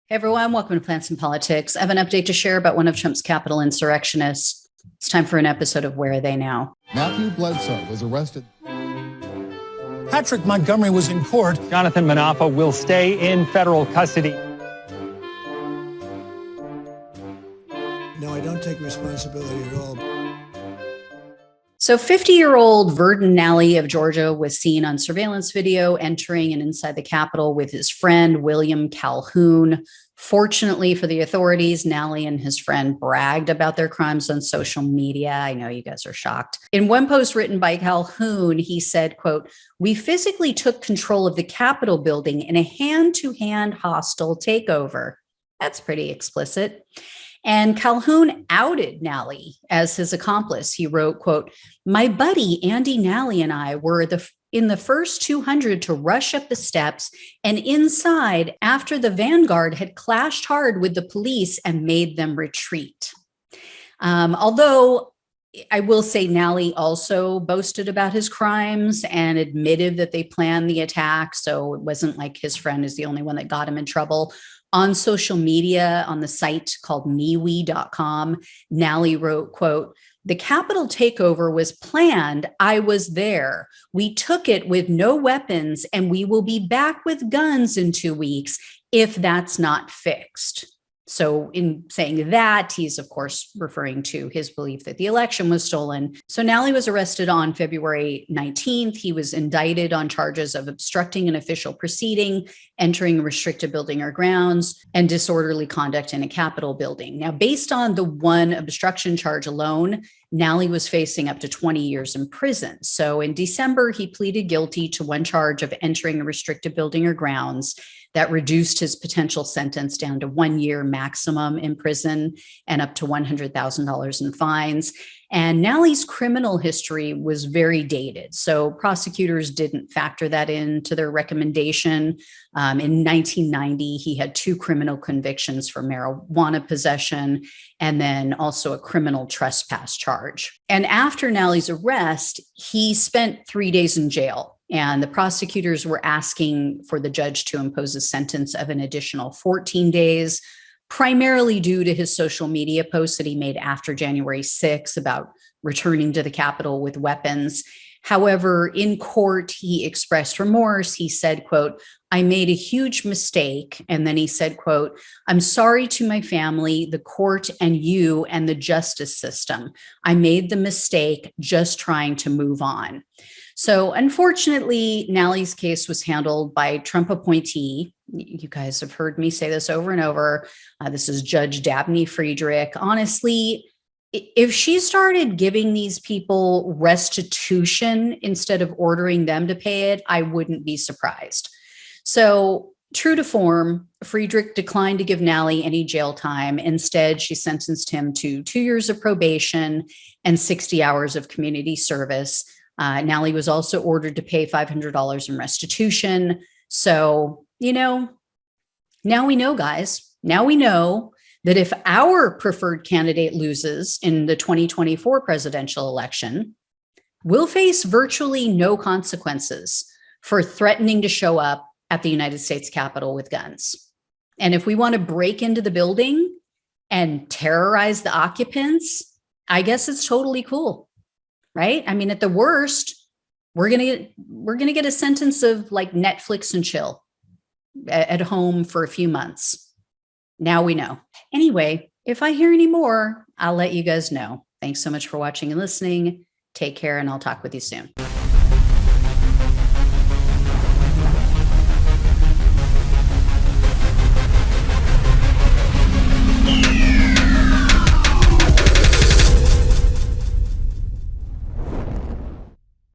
Hey everyone, welcome to Plants and Politics. I have an update to share about one of Trump's Capitol insurrectionists. It's time for an episode of Where Are They Now? Matthew Bledsoe was arrested. Patrick Montgomery was in court. Jonathan Manapa will stay in federal custody. No, I don't take responsibility at all. So 50-year-old Verden Nalley of Georgia was seen on surveillance video entering and inside the Capitol with his friend, William Calhoun. Fortunately for the authorities, Nalley and his friend bragged about their crimes on social media. I know you guys are shocked. In one post written by Calhoun, he said, quote, "We physically took control of the Capitol building in a hand-to-hand hostile takeover." That's pretty explicit. And Calhoun outed Nalley as his accomplice. He wrote, quote, "My buddy Andy Nalley and I were in the first 200 to rush up the steps and inside after the vanguard had clashed hard with the police and made them retreat." Although I will say Nalley also boasted about his crimes and admitted that they planned the attack. So it wasn't like his friend is the only one that got him in trouble. On social media, on the site called MeWe.com, Nalley wrote, quote, "The Capitol takeover was planned. I was there. We took it with no weapons, and we will be back with guns in 2 weeks if that's not fixed." So in saying that, he's, of course, referring to his belief that the election was stolen. So Nalley was arrested on February 19th. He was indicted on charges of obstructing an official proceeding, entering a restricted building or grounds, and disorderly conduct in a Capitol building. Now, based on the one obstruction charge alone, Nalley was facing up to 20 years in prison. So in December, he pleaded guilty to one charge of entering a restricted building or grounds. That reduced his potential sentence down to 1 year maximum in prison and up to $100,000 in fines. And Nalley's criminal history was very dated. So prosecutors didn't factor that into their recommendation. In 1990, he had 2 criminal convictions for marijuana possession and then also a criminal trespass charge. And after Nalley's arrest, he spent 3 days in jail. And the prosecutors were asking for the judge to impose a sentence of an additional 14 days, primarily due to his social media posts that he made after January 6 about returning to the Capitol with weapons. However, in court, he expressed remorse. He said, quote, "I made a huge mistake." And then he said, quote, "I'm sorry to my family, the court, and you and the justice system. I made the mistake just trying to move on." So unfortunately, Nalley's case was handled by Trump appointee. You guys have heard me say this over and over. This is Judge Dabney Friedrich. Honestly, if she started giving these people restitution instead of ordering them to pay it, I wouldn't be surprised. So true to form, Friedrich declined to give Nalley any jail time. Instead, she sentenced him to 2 years of probation and 60 hours of community service. Nalley was also ordered to pay $500 in restitution. So, now we know, guys. Now we know that if our preferred candidate loses in the 2024 presidential election, we'll face virtually no consequences for threatening to show up at the United States Capitol with guns. And if we want to break into the building and terrorize the occupants, I guess it's totally cool. Right? I mean, at the worst, we're gonna get a sentence of like Netflix and chill at home for a few months. Now we know. Anyway, if I hear any more, I'll let you guys know. Thanks so much for watching and listening. Take care, and I'll talk with you soon.